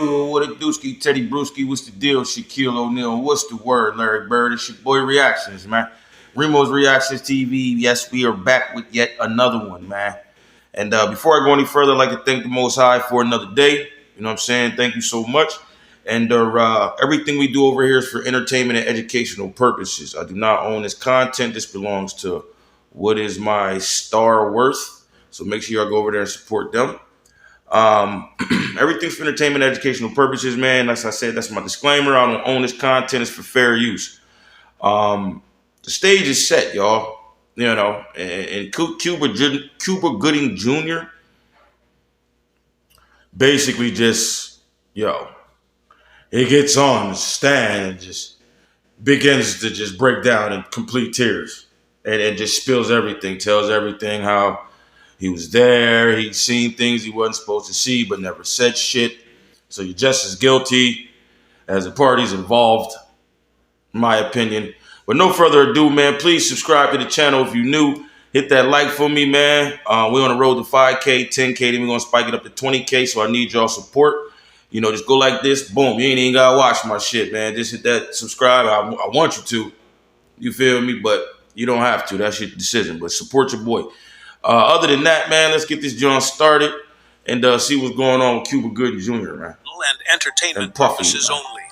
What a dooski, Teddy Brewski, what's the deal? Shaquille O'Neal, what's the word? Larry Bird, it's your boy Reactions, man. Remo's Reactions TV. Yes, we are back with yet another one, man. And before I go any further, I'd like to thank the Most High for another day. You know what I'm saying? Thank you so much. And everything we do over here is for entertainment and educational purposes. I do not own this content. This belongs to What Is My Star Worth. So make sure y'all go over there and support them. Everything's for entertainment and educational purposes, man. As I said, that's my disclaimer. I don't own this content. It's for fair use. The stage is set, y'all. You know, and Cuba Gooding Jr. basically just, he gets on the stand and just begins to just break down in complete tears and just spills everything, tells everything how he was there, he'd seen things he wasn't supposed to see but never said shit. So you're just as guilty as the parties involved, in my opinion. But no further ado, man, please subscribe to the channel if you're new. Hit that like for me, man. We're on the road to 5K, 10K, then we're going to spike it up to 20K, so I need y'all support. You know, just go like this, boom. You ain't even got to watch my shit, man. Just hit that subscribe. I want you to. You feel me? But you don't have to. That's your decision. But support your boy. Other than that, man, let's get this joint started and see what's going on with Cuba Gooding Jr., man. And entertainment purposes only.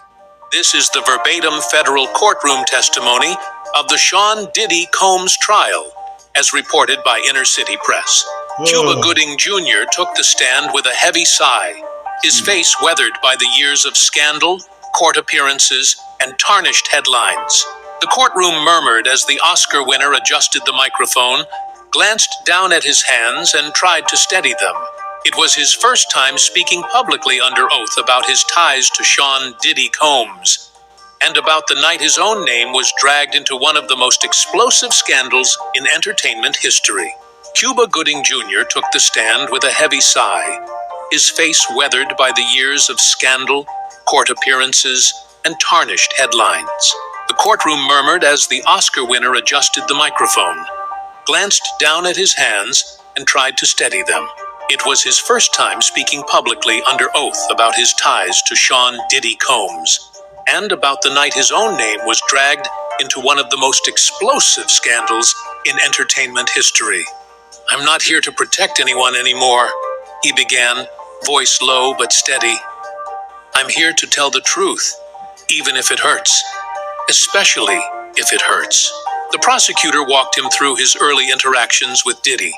This is the verbatim federal courtroom testimony of the Sean Diddy Combs trial, as reported by Inner City Press. Cuba Gooding Jr. took the stand with a heavy sigh, his face weathered by the years of scandal, court appearances, and tarnished headlines. The courtroom murmured as the Oscar winner adjusted the microphone, glanced down at his hands, and tried to steady them. It was his first time speaking publicly under oath about his ties to Sean Diddy Combs, and about the night his own name was dragged into one of the most explosive scandals in entertainment history. Cuba Gooding Jr. took the stand with a heavy sigh, his face weathered by the years of scandal, court appearances, and tarnished headlines. The courtroom murmured as the Oscar winner adjusted the microphone, glanced down at his hands, and tried to steady them. It was his first time speaking publicly under oath about his ties to Sean Diddy Combs, and about the night his own name was dragged into one of the most explosive scandals in entertainment history. "I'm not here to protect anyone anymore," he began, voice low but steady. "I'm here to tell the truth, even if it hurts, especially if it hurts." The prosecutor walked him through his early interactions with Diddy.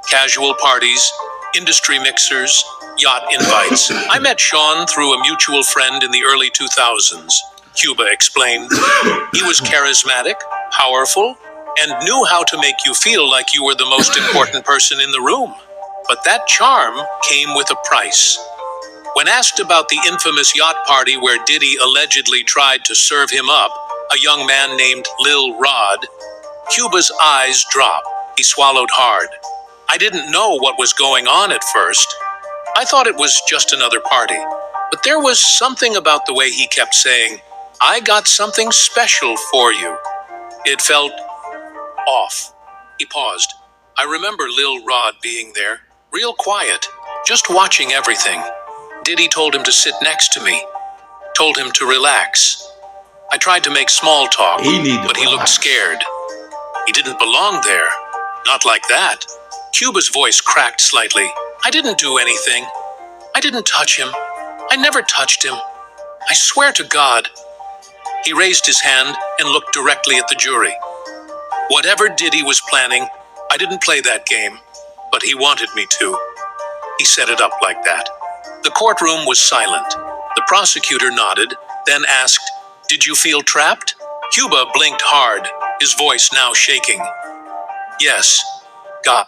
Casual parties, industry mixers, yacht invites. "I met Sean through a mutual friend in the early 2000s, Cuba explained. "He was charismatic, powerful, and knew how to make you feel like you were the most important person in the room. But that charm came with a price." When asked about the infamous yacht party where Diddy allegedly tried to serve him up, a young man named Lil Rod, Cuba's eyes dropped. He swallowed hard. "I didn't know what was going on at first. I thought it was just another party. But there was something about the way he kept saying, 'I got something special for you.' It felt off." He paused. "I remember Lil Rod being there, real quiet, just watching everything. Diddy told him to sit next to me, told him to relax. I tried to make small talk, but he looked scared. He didn't belong there. Not like that." Cuba's voice cracked slightly. "I didn't do anything. I didn't touch him. I never touched him. I swear to God." He raised his hand and looked directly at the jury. "Whatever Diddy was planning, I didn't play that game, but he wanted me to." He set it up like that. The courtroom was silent. The prosecutor nodded, then asked, "Did you feel trapped?" Cuba blinked hard, his voice now shaking. "Yes, God."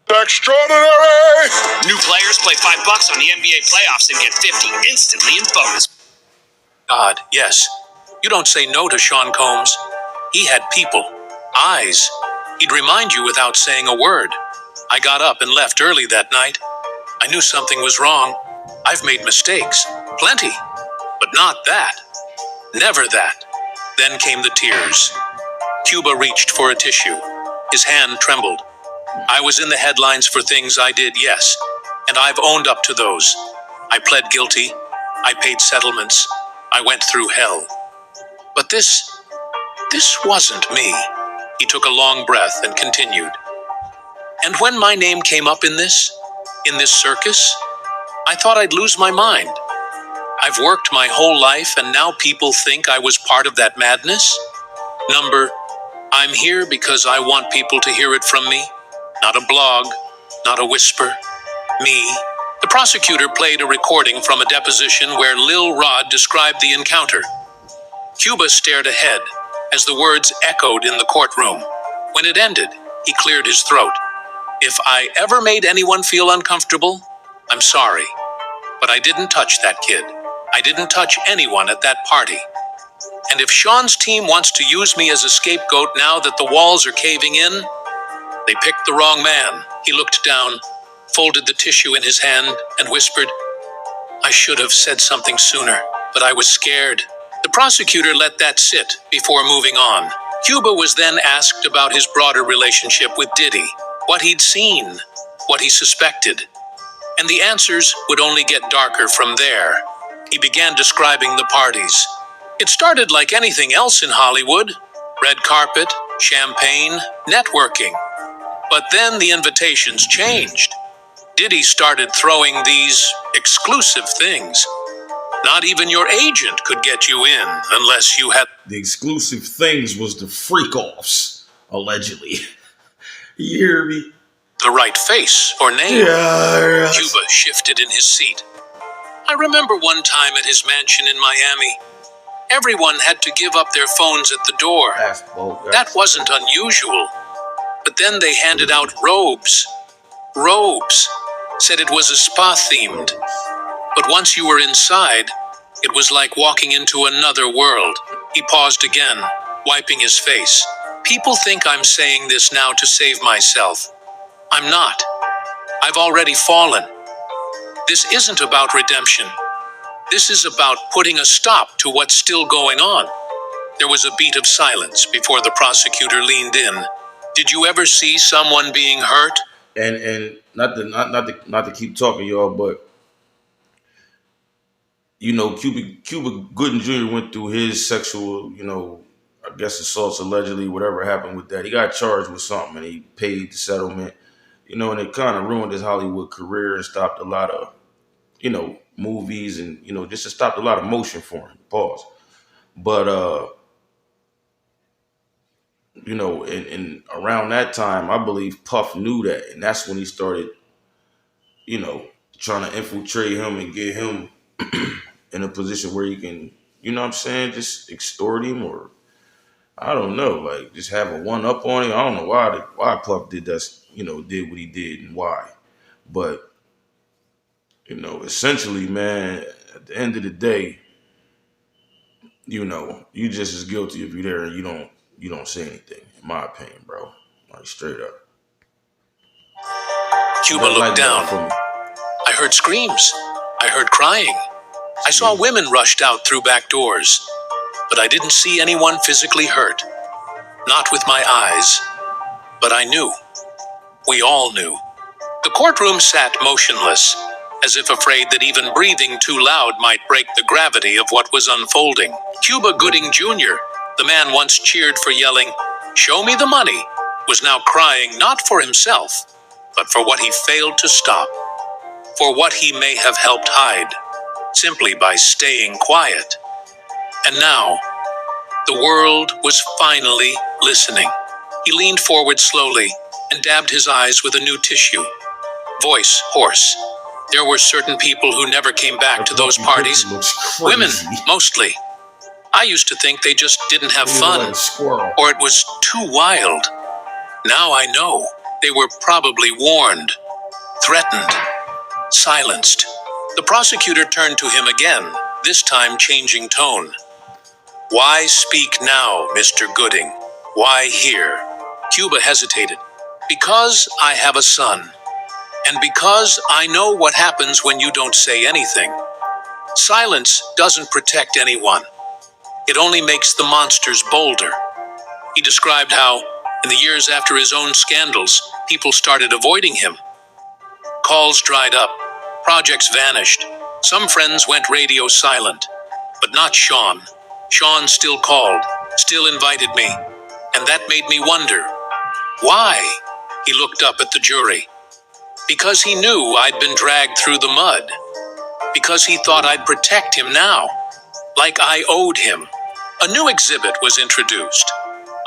Extraordinary! New players play $5 on the NBA playoffs and get 50 instantly in bonus. "God, yes. You don't say no to Sean Combs. He had people, eyes. He'd remind you without saying a word. I got up and left early that night. I knew something was wrong. I've made mistakes, plenty, but not that. Never that." Then came the tears. Cuba reached for a tissue. His hand trembled. "I was in the headlines for things I did, yes, and I've owned up to those. I pled guilty, I paid settlements. I went through hell. But this wasn't me. He took a long breath and continued. And when my name came up in this circus, I thought I'd lose my mind. I've worked my whole life and now people think I was part of that madness? Number, I'm here because I want people to hear it from me. Not a blog, not a whisper. Me. The prosecutor played a recording from a deposition where Lil Rod described the encounter. CUBA stared ahead as the words echoed in the courtroom. When it ended, he cleared his throat. If I ever made anyone feel uncomfortable, I'm sorry. But I didn't touch that kid. I didn't touch anyone at that party. And if Sean's team wants to use me as a scapegoat now that the walls are caving in, they picked the wrong man. He looked down, folded the tissue in his hand, and whispered, I should have said something sooner, but I was scared. The prosecutor let that sit before moving on. CUBA was then asked about his broader relationship with Diddy, what he'd seen, what he suspected. And the answers would only get darker from there. He began describing the parties. It started like anything else in Hollywood. Red carpet, champagne, networking. But then the invitations changed. Diddy started throwing these exclusive things. Not even your agent could get you in unless you had... The exclusive things was the freak-offs, allegedly. You hear me? The right face or name. Yeah. CUBA shifted in his seat. I remember one time at his mansion in Miami. Everyone had to give up their phones at the door. That wasn't unusual. But then they handed out robes. Robes. Said it was a spa-themed. But once you were inside, it was like walking into another world. He paused again, wiping his face. People think I'm saying this now to save myself. I'm not. I've already fallen. This isn't about redemption. This is about putting a stop to what's still going on. There was a beat of silence before the prosecutor leaned in. Did you ever see someone being hurt? And not to keep talking, y'all, but you know, Cuba Gooding Jr. went through his sexual, you know, I guess assaults allegedly, whatever happened with that. He got charged with something and he paid the settlement, you know, and it kind of ruined his Hollywood career and stopped a lot of, you know, movies and, you know, just stopped a lot of motion for him. Pause. But, you know, and around that time, I believe Puff knew that. And that's when he started, you know, trying to infiltrate him and get him in a position where he can, you know what I'm saying, just extort him or, I don't know, like just have a one up on him. I don't know why Puff did that, you know, did what he did and why. But, you know, essentially, man, at the end of the day, you know, you just as guilty if you're there and you don't say anything, in my opinion, bro. Like straight up. CUBA looked down. I heard screams. I heard crying. I saw women rushed out through back doors. But I didn't see anyone physically hurt. Not with my eyes. But I knew. We all knew. The courtroom sat motionless, as if afraid that even breathing too loud might break the gravity of what was unfolding. CUBA Gooding Jr., the man once cheered for yelling, "Show me the money," was now crying not for himself, but for what he failed to stop. For what he may have helped hide, simply by staying quiet. And now, the world was finally listening. He leaned forward slowly and dabbed his eyes with a new tissue. Voice hoarse. There were certain people who never came back to those parties. Women, mostly. I used to think they just didn't have fun, or it was too wild. Now I know they were probably warned, threatened, silenced. The prosecutor turned to him again, this time changing tone. Why speak now, Mr. Gooding? Why here? CUBA hesitated. Because I have a son. And because I know what happens when you don't say anything. Silence doesn't protect anyone. It only makes the monsters bolder. He described how, in the years after his own scandals, people started avoiding him. Calls dried up. Projects vanished. Some friends went radio silent, but not Sean. Sean still called, still invited me, and that made me wonder, why? He looked up at the jury. Because he knew I'd been dragged through the mud. Because he thought I'd protect him now, like I owed him. A new exhibit was introduced.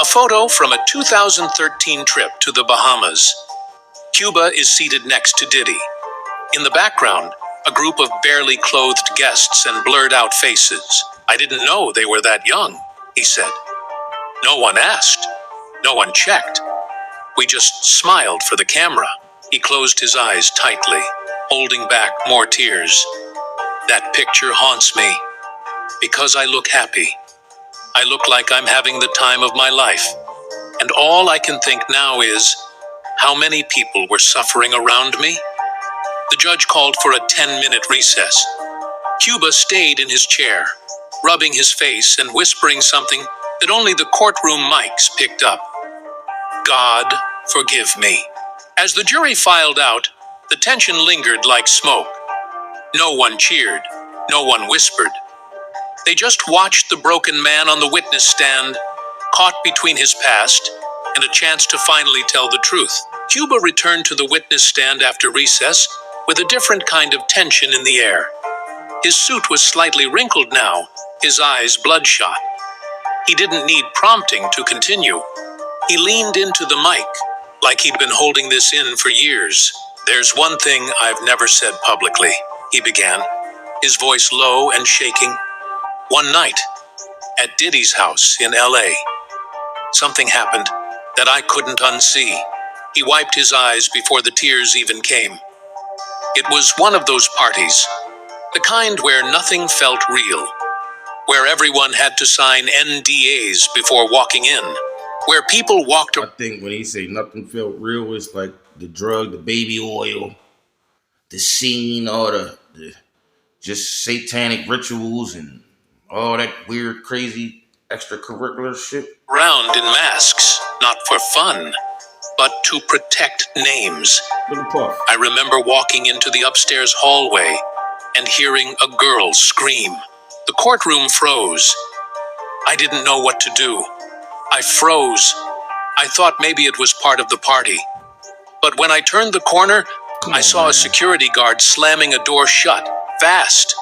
A photo from a 2013 trip to the Bahamas. CUBA is seated next to Diddy. In the background, a group of barely clothed guests and blurred out faces. I didn't know they were that young, he said. No one asked. No one checked. We just smiled for the camera. He closed his eyes tightly, holding back more tears. That picture haunts me because I look happy. I look like I'm having the time of my life. And all I can think now is, how many people were suffering around me? The judge called for a 10-minute recess. CUBA stayed in his chair, rubbing his face and whispering something that only the courtroom mics picked up. God, forgive me. As the jury filed out, the tension lingered like smoke. No one cheered. No one whispered. They just watched the broken man on the witness stand, caught between his past and a chance to finally tell the truth. CUBA returned to the witness stand after recess with a different kind of tension in the air. His suit was slightly wrinkled now, his eyes bloodshot. He didn't need prompting to continue. He leaned into the mic, like he'd been holding this in for years. There's one thing I've never said publicly, he began, his voice low and shaking. One night, at Diddy's house in LA, something happened that I couldn't unsee. He wiped his eyes before the tears even came. It was one of those parties, the kind where nothing felt real, where everyone had to sign NDAs before walking in, where people walked. I think when he say nothing felt real, it's like the drug, the baby oil, the scene, all the just satanic rituals and all that weird, crazy extracurricular shit. Round in masks, not for fun, but to protect names. I remember walking into the upstairs hallway and hearing a girl scream. The courtroom froze. I didn't know what to do. I froze. I thought maybe it was part of the party. But when I turned the corner, I saw a security guard slamming a door shut, fast,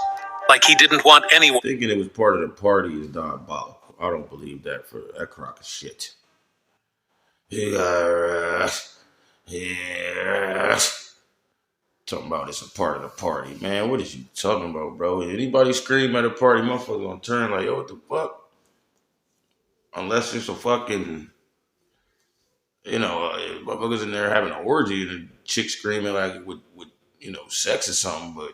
like he didn't want anyone. Thinking it was part of the party is diabolical. I don't believe that for that crock of shit. Yeah. Talking about it's a part of the party. Man, what is you talking about, bro? Anybody scream at a party, motherfucker gonna turn like, yo, what the fuck? Unless it's a fucking, motherfuckers in there having an orgy and a chick screaming like with sex or something, but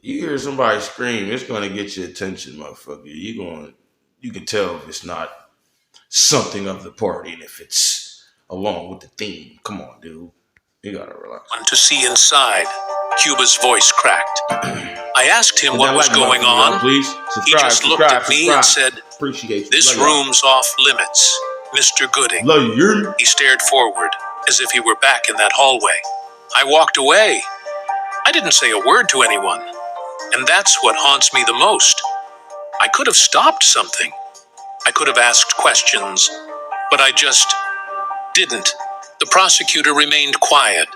you hear somebody scream, it's gonna get your attention, motherfucker. You can tell if it's not something of the party and if it's along with the theme. Come on, dude. You gotta relax. To see inside, CUBA's voice cracked. I asked him what was going on. He just looked at me and said, "This room's off limits, Mr. Gooding." He stared forward as if he were back in that hallway. I walked away. I didn't say a word to anyone. And that's what haunts me the most. I could have stopped something. I could have asked questions, but I just didn't. The prosecutor remained quiet,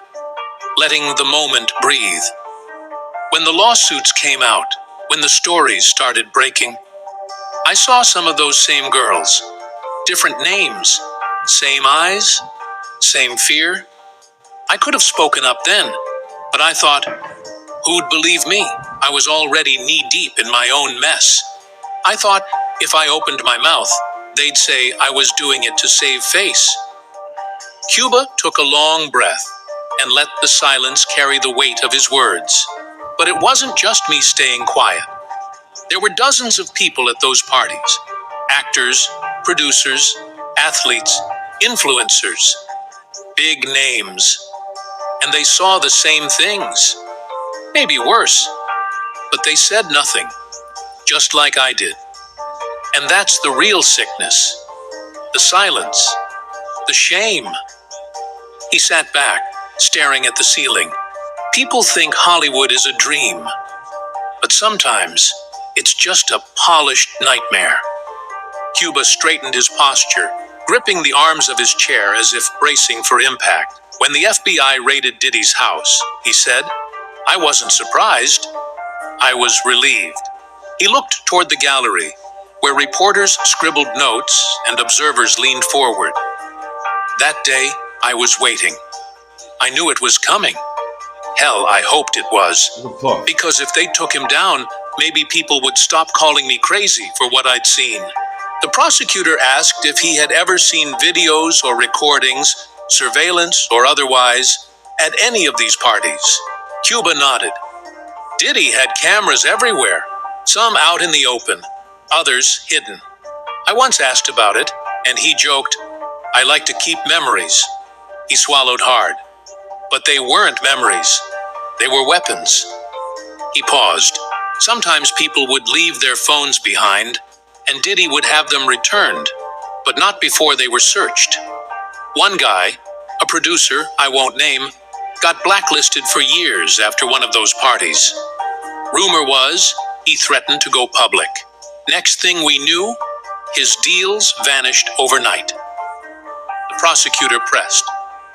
letting the moment breathe. When the lawsuits came out, when the stories started breaking, I saw some of those same girls, different names, same eyes, same fear. I could have spoken up then, but I thought, who'd believe me? I was already knee-deep in my own mess. I thought if I opened my mouth, they'd say I was doing it to save face. CUBA took a long breath and let the silence carry the weight of his words. But it wasn't just me staying quiet. There were dozens of people at those parties. Actors, producers, athletes, influencers, big names. And they saw the same things. Maybe worse. But they said nothing, just like I did. And that's the real sickness. The silence. The shame. He sat back, staring at the ceiling. People think Hollywood is a dream. But sometimes, it's just a polished nightmare. CUBA straightened his posture, gripping the arms of his chair as if bracing for impact. When the FBI raided Diddy's house, he said, "I wasn't surprised. I was relieved." He looked toward the gallery, where reporters scribbled notes and observers leaned forward. That day, I was waiting. I knew it was coming. Hell, I hoped it was. Because if they took him down, maybe people would stop calling me crazy for what I'd seen. The prosecutor asked if he had ever seen videos or recordings, surveillance or otherwise, at any of these parties. CUBA nodded. Diddy had cameras everywhere, some out in the open, others hidden. I once asked about it, and he joked, "I like to keep memories." He swallowed hard. But they weren't memories. They were weapons. He paused. Sometimes people would leave their phones behind, and Diddy would have them returned, but not before they were searched. One guy, a producer I won't name, got blacklisted for years after one of those parties. Rumor was he threatened to go public. Next thing we knew, his deals vanished overnight. The prosecutor pressed.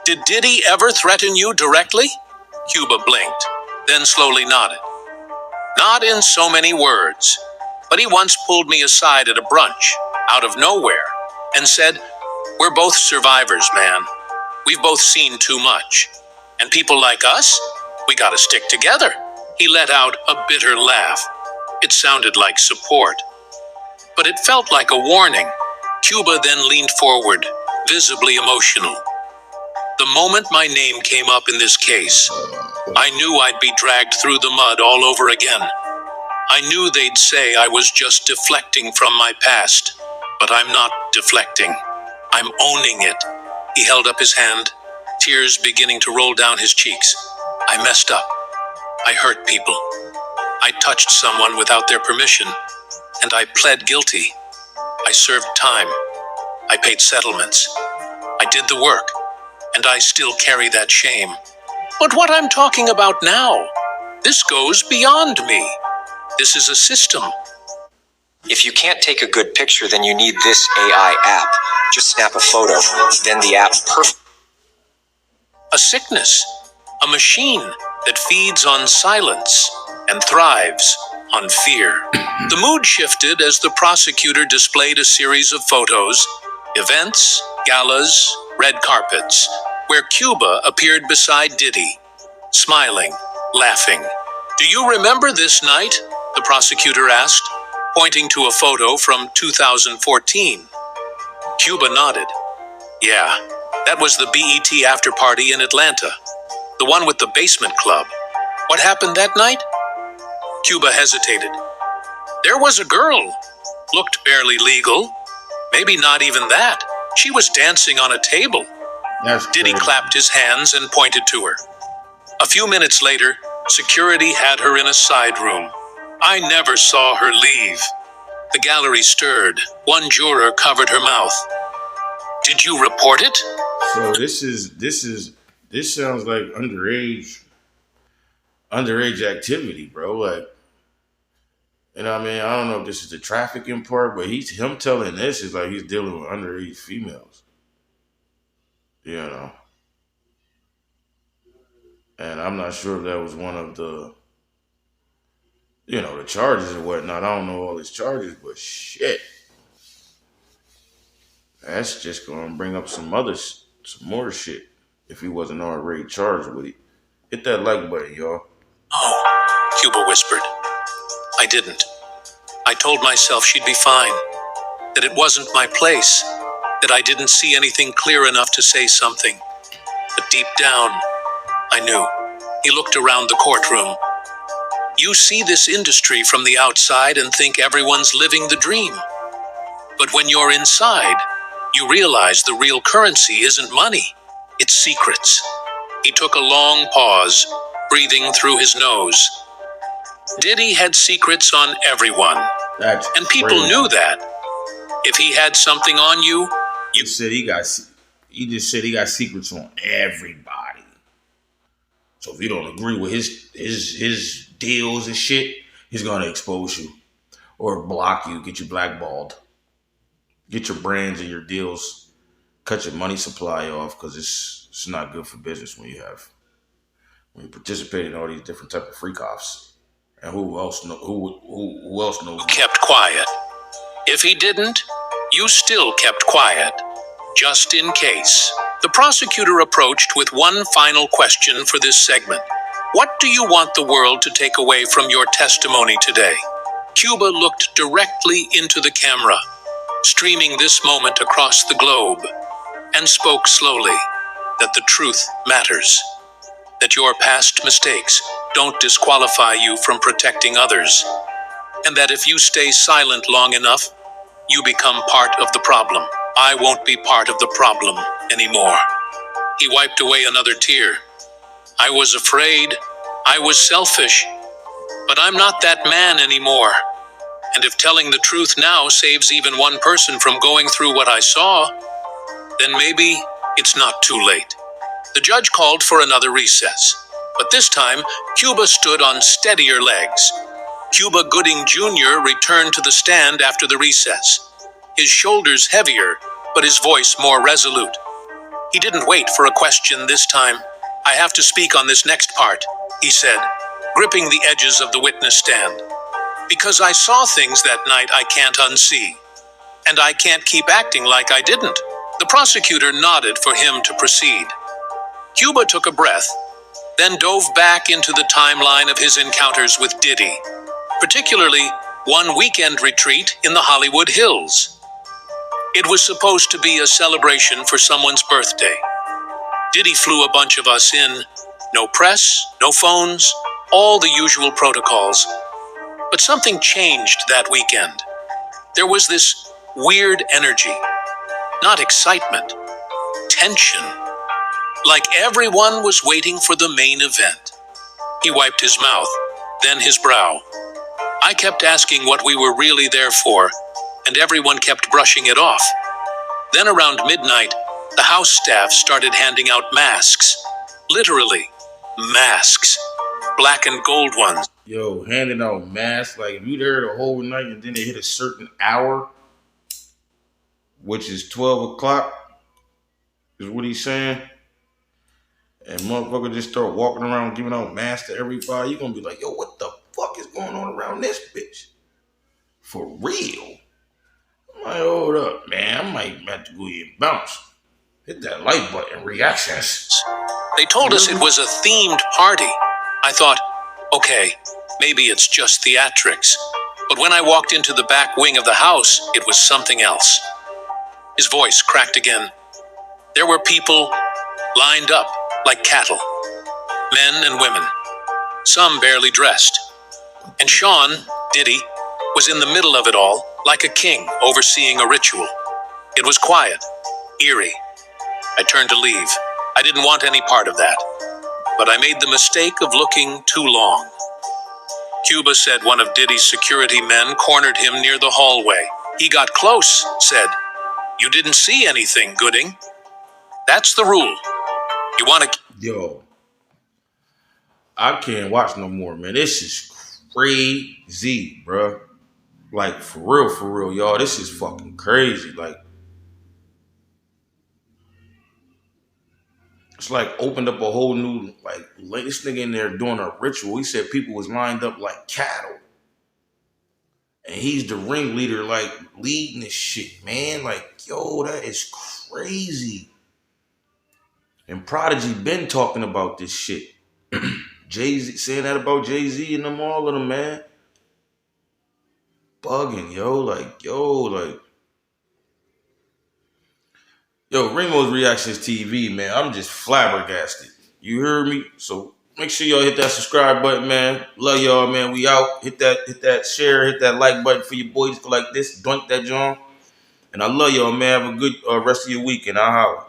"Did Diddy ever threaten you directly?" CUBA blinked, then slowly nodded. "Not in so many words, but he once pulled me aside at a brunch, out of nowhere, and said, 'We're both survivors, man. We've both seen too much. And people like us, we gotta stick together.'" He let out a bitter laugh. It sounded like support, but it felt like a warning. CUBA then leaned forward, visibly emotional. "The moment my name came up in this case, I knew I'd be dragged through the mud all over again. I knew they'd say I was just deflecting from my past, but I'm not deflecting. I'm owning it." He held up his hand, tears beginning to roll down his cheeks. "I messed up. I hurt people. I touched someone without their permission, and I pled guilty. I served time. I paid settlements. I did the work, and I still carry that shame. But what I'm talking about now, this goes beyond me. This is a system." If you can't take a good picture, then you need this AI app. Just snap a photo, then the app A sickness, a machine that feeds on silence and thrives on fear. The mood shifted as the prosecutor displayed a series of photos, events, galas, red carpets, where CUBA appeared beside Diddy, smiling, laughing. "Do you remember this night?" the prosecutor asked, pointing to a photo from 2014. CUBA nodded. "Yeah, that was the BET after party in Atlanta, the one with the basement club. What happened that night?" CUBA hesitated. "There was a girl, looked barely legal, maybe not even that. She was dancing on a table." Diddy clapped his hands and pointed to her. A few minutes later, security had her in a side room. I never saw her leave. The gallery stirred. One juror covered her mouth. "Did you report it?" So this sounds like underage activity, bro. Like, you know what I mean? I don't know if this is the trafficking part, but him telling this is like he's dealing with underage females. You know. And I'm not sure if that was one of the, the charges or whatnot. I don't know all his charges, but shit. That's just gonna bring up some more shit if he wasn't already charged with it. Hit that like button, y'all. "Oh," CUBA whispered. "I didn't. I told myself she'd be fine, that it wasn't my place, that I didn't see anything clear enough to say something. But deep down, I knew." He looked around the courtroom. "You see this industry from the outside and think everyone's living the dream. But when you're inside, you realize the real currency isn't money, it's secrets." He took a long pause, breathing through his nose. Diddy had secrets on everyone, and people knew that. If he had something on you, he just said he got secrets on everybody. So if you don't agree with his deals and shit, he's going to expose you or block you, get you blackballed, get your brands and your deals, cut your money supply off because it's not good for business when you participate in all these different type of freak offs. And who else knows? Kept quiet. If he didn't, you still kept quiet, just in case. The prosecutor approached with one final question for this segment. What do you want the world to take away from your testimony today? CUBA looked directly into the camera, streaming this moment across the globe, and spoke slowly that the truth matters, that your past mistakes don't disqualify you from protecting others, and that if you stay silent long enough, you become part of the problem. I won't be part of the problem anymore. He wiped away another tear. I was afraid. I was selfish. But I'm not that man anymore. And if telling the truth now saves even one person from going through what I saw, then maybe it's not too late. The judge called for another recess. But this time, CUBA stood on steadier legs. CUBA Gooding Jr. returned to the stand after the recess, his shoulders heavier, but his voice more resolute. He didn't wait for a question this time. I have to speak on this next part, he said, gripping the edges of the witness stand. Because I saw things that night I can't unsee, and I can't keep acting like I didn't. The prosecutor nodded for him to proceed. CUBA took a breath, then dove back into the timeline of his encounters with Diddy, particularly one weekend retreat in the Hollywood Hills. It was supposed to be a celebration for someone's birthday. Diddy flew a bunch of us in. No press, no phones, all the usual protocols. But something changed that weekend. There was this weird energy. Not excitement. Tension. Like everyone was waiting for the main event. He wiped his mouth, then his brow. I kept asking what we were really there for, and everyone kept brushing it off. Then around midnight, the house staff started handing out masks. Literally, masks. Black and gold ones. Yo, handing out masks. Like, if you there the whole night and then they hit a certain hour, which is 12 o'clock, is what he's saying, and motherfucker just start walking around giving out masks to everybody, you're gonna be like, yo, what the fuck is going on around this bitch? For real? I'm like, hold up, man. I might have to go ahead and bounce. Hit that like button, reactions. They told us it was a themed party. I thought, okay, maybe it's just theatrics. But when I walked into the back wing of the house, it was something else. His voice cracked again. There were people lined up like cattle, men and women, some barely dressed. And Sean, Diddy, was in the middle of it all, like a king overseeing a ritual. It was quiet, eerie. I turned to leave. I didn't want any part of that. But I made the mistake of looking too long. CUBA said one of Diddy's security men cornered him near the hallway. He got close, said, "You didn't see anything, Gooding. That's the rule. You want to..." Yo, I can't watch no more, man. This is crazy, bro. Like, for real, y'all. This is fucking crazy. Like, it's like opened up a whole new, like, this nigga in there doing a ritual. He said people was lined up like cattle. And he's the ringleader, like, leading this shit, man. Like, yo, that is crazy. And Prodigy been talking about this shit. Jay-Z, saying that about Jay-Z and them, all of them, man. Bugging, Yo, Remo's Reactions TV, man. I'm just flabbergasted. You heard me? So make sure y'all hit that subscribe button, man. Love y'all, man. We out. Hit that share, hit that like button for your boys like this. Doink that John. And I love y'all, man. Have a good rest of your weekend. I'll holler.